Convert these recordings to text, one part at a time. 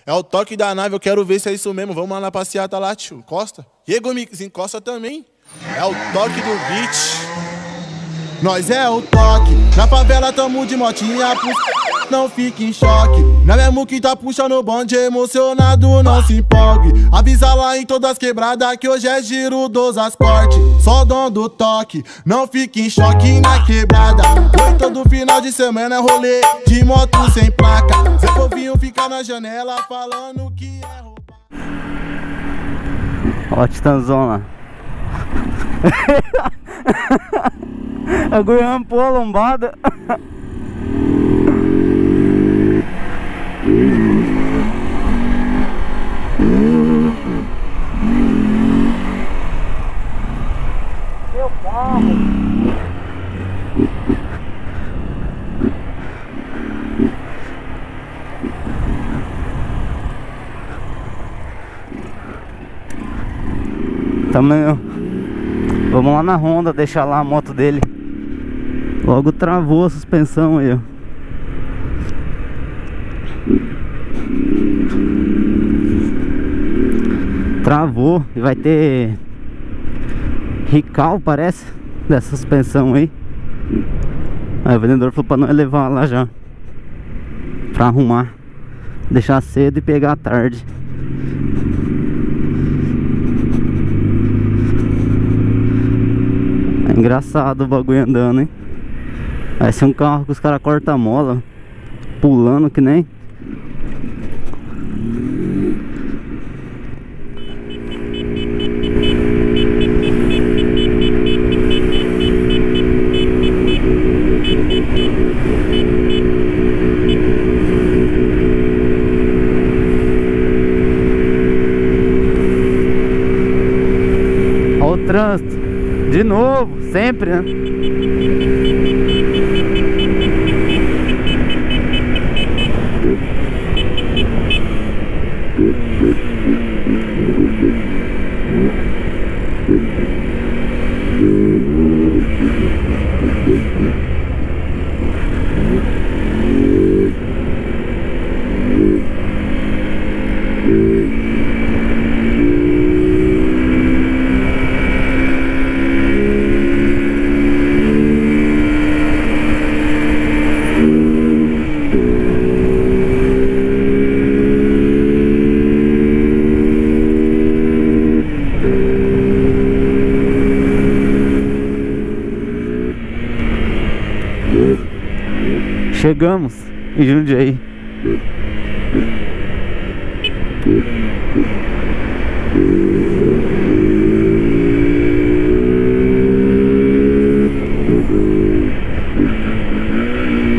É o toque da nave, eu quero ver se é isso mesmo. Vamos lá na passeata lá, tio. Encosta. Diego Mix, encosta também. É o toque do beat. Nós é o toque. Na favela tamo de motinha, não fique em choque. Não é mesmo que tá puxando o bonde emocionado, não se empolgue. Avisa lá em todas as quebradas que hoje é giro dos ascortes. Só dono do toque, não fique em choque na quebrada. Hoje todo final de semana é rolê de moto sem placa. Zé Povinho fica na janela falando que é roubar. Ó a Titanzona. Agulhampou a lombada. Meu carro. Também, vamos lá na Honda, deixar lá a moto dele. Logo travou a suspensão aí, ó. Travou e vai ter recal, parece, dessa suspensão aí. Aí o vendedor falou pra não levar lá já, pra arrumar, deixar cedo e pegar à tarde. É engraçado o bagulho andando, hein? Vai ser um carro que os caras cortam a mola, pulando que nem. Olha o trânsito, de novo, sempre, né? Chegamos em Jundiai.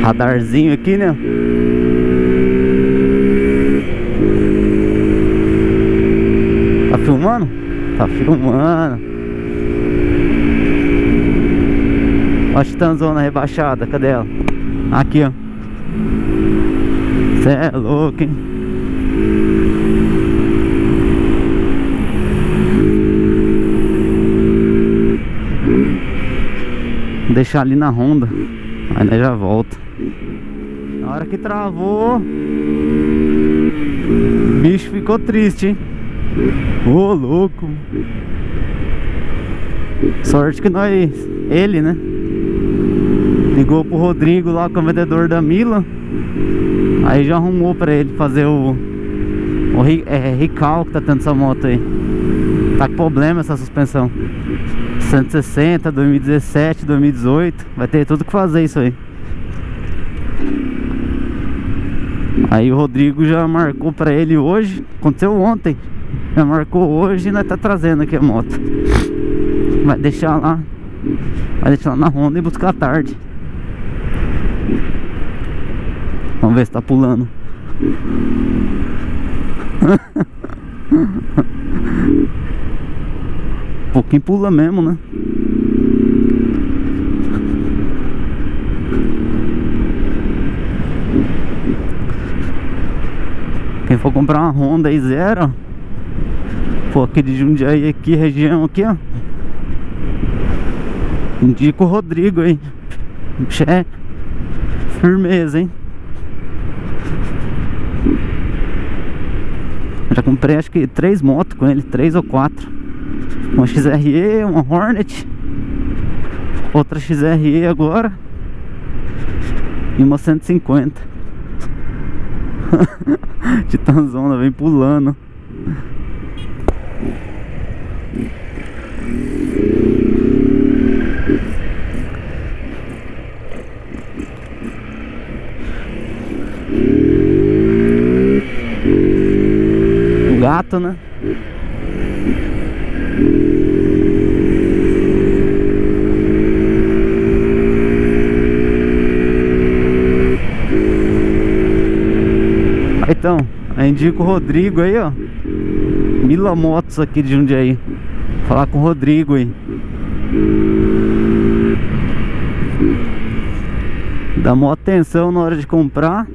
Radarzinho aqui, né? Tá filmando? Tá filmando. Ó a Titanzona rebaixada, cadê ela? Aqui, ó. Cê é louco, hein? Vou deixar ali na Honda. Aí nós já volta. Na hora que travou, o bicho ficou triste, hein? Ô, louco. Sorte que nós... Ele, né? Ligou pro Rodrigo lá, com o vendedor da Mila. Aí já arrumou pra ele fazer o recal que tá tendo essa moto aí. Tá com problema essa suspensão. 160, 2017, 2018. Vai ter tudo que fazer isso aí. Aí o Rodrigo já marcou pra ele hoje. Aconteceu ontem. Já marcou hoje e nós tá trazendo aqui a moto. Vai deixar lá. Vai deixar lá na Honda e buscar à tarde. Vamos ver se tá pulando. Um pouquinho pula mesmo, né? Quem for comprar uma Honda aí zero, pô, aqui de Jundiai, aqui, região aqui, ó, indica o Rodrigo aí. É firmeza, hein? Comprei acho que 3 motos com ele, 3 ou 4. Uma XRE, uma Hornet, outra XRE agora e uma 150. Titanzona vem pulando. Um gato, né? Então, eu indico o Rodrigo aí, ó. Mila Motos aqui de Jundiaí. Falar com o Rodrigo aí. Dá maior atenção na hora de comprar.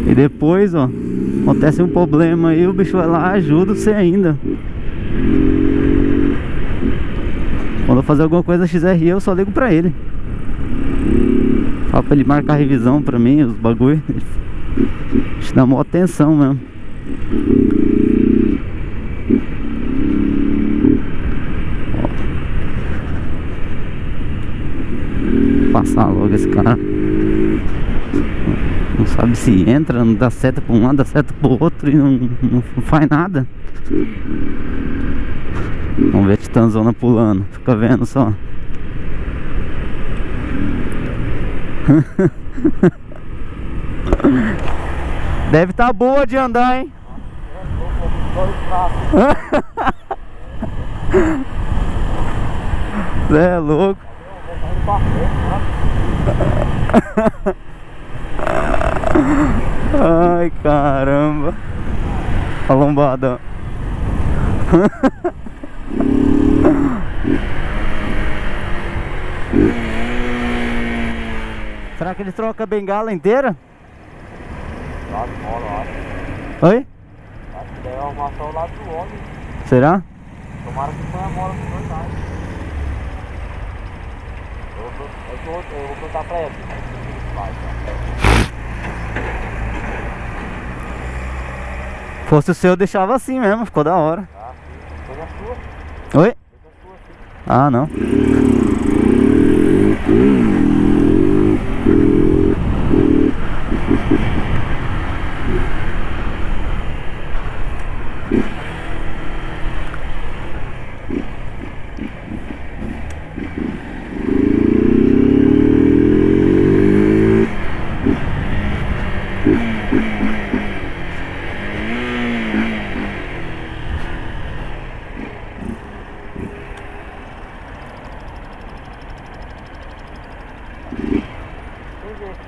E depois, ó, acontece um problema aí, o bicho vai lá e ajuda você ainda. Quando eu fazer alguma coisa XRE, eu só ligo pra ele. Fala pra ele marcar a revisão pra mim, os bagulho. Te dá maior atenção mesmo. Ó. Passar logo esse cara. Não sabe se entra, não dá seta pra um lado, dá seta pro outro e não faz nada. Vamos ver a Titanzona pulando. Fica vendo só. Deve tá boa de andar, hein? Cê é louco. Ai, caramba. A lombada. Será que eles trocam a bengala inteira? Oi? Acho que deve arrumar só o lado do óleo. Será? Tomara que ponha a mola dos dois lados. Eu vou perguntar pra ele. Fosse o seu, eu deixava assim mesmo, ficou da hora. Ah, sim. Foi a sua. Oi? Foi a sua, sim. Ah, não.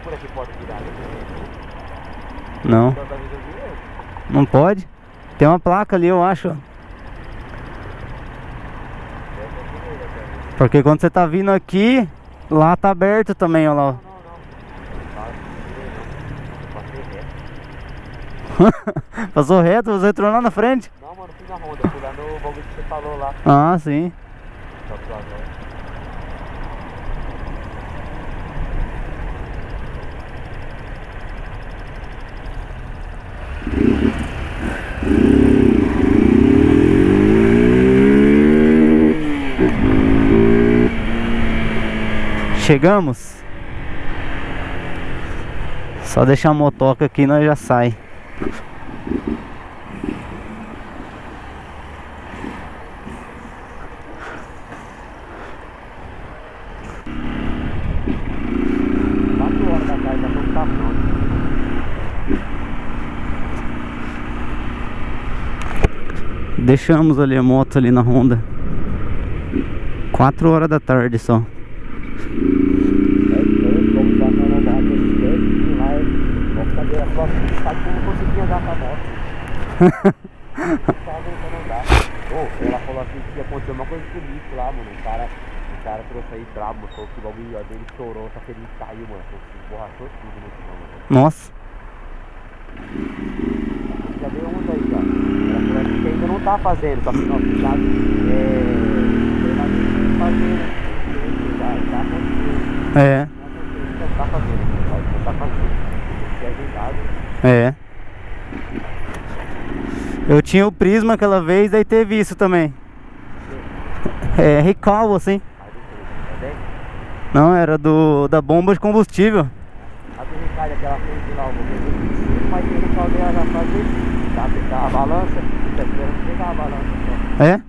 Por aqui pode virar. Não. Não pode? Tem uma placa ali, eu acho. Porque quando você tá vindo aqui, lá tá aberto também, ó lá. Passou reto, você entrou lá na frente? Não, mano, fui na Honda, fui lá no bagulho que você falou lá. Ah, sim. Chegamos. Só deixar a motoca aqui e nós já sai. Deixamos ali a moto ali na Honda. 4 horas da tarde só. Ela falou assim que aconteceu uma coisa bonita lá, mano. O cara trouxe aí brabo, mostrou que o bagulho dele estourou, só que ele caiu, mano. Borrachou tudo no chão, mano. Nossa. Já veio uma daí, ó. Ela falou assim que ainda não tá fazendo, só que não, cuidado, fazendo. Tá acontecendo. É. Não tá fazendo, não tá fazendo. Tem que ser ajeitado. É. Eu tinha o Prisma aquela vez, aí teve isso também. É, recall assim. Não, era da bomba de combustível. A do Ricardo, aquela frente lá, o momento, mas tem recall dela já fazer, dá pegar a balança, tá esperando pegar a balança só. É?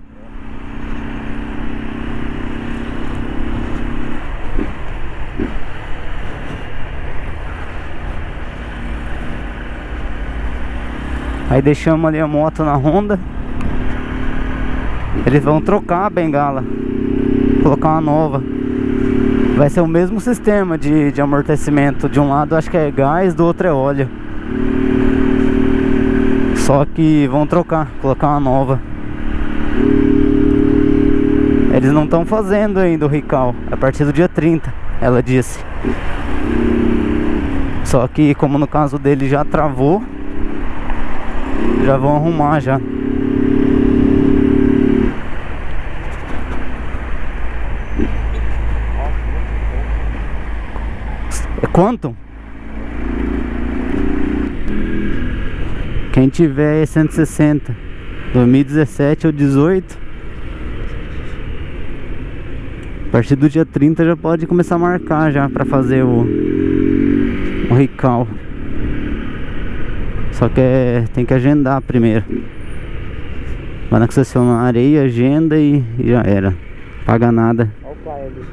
Aí deixamos ali a moto na Honda. Eles vão trocar a bengala, colocar uma nova. Vai ser o mesmo sistema de amortecimento. De um lado acho que é gás, do outro é óleo. Só que vão trocar, colocar uma nova. Eles não estão fazendo ainda o recall. A partir do dia 30, ela disse. Só que como no caso dele já travou, já vão arrumar já. É quanto? Quem tiver é 160 2017 ou 18. A partir do dia 30 já pode começar a marcar já pra fazer o recall. Só que tem que agendar primeiro. Vai na concessionária aí, agenda e já era. Paga nada. Olha o pai ali.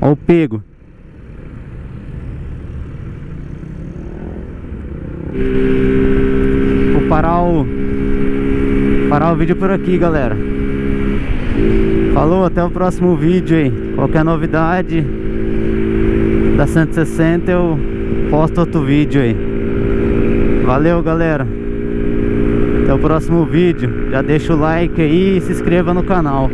Olha o pego. Vou parar o vídeo por aqui, galera. Falou, até o próximo vídeo aí. Qualquer novidade da 160 eu posto outro vídeo aí. Valeu, galera. Até o próximo vídeo. Já deixa o like aí e se inscreva no canal.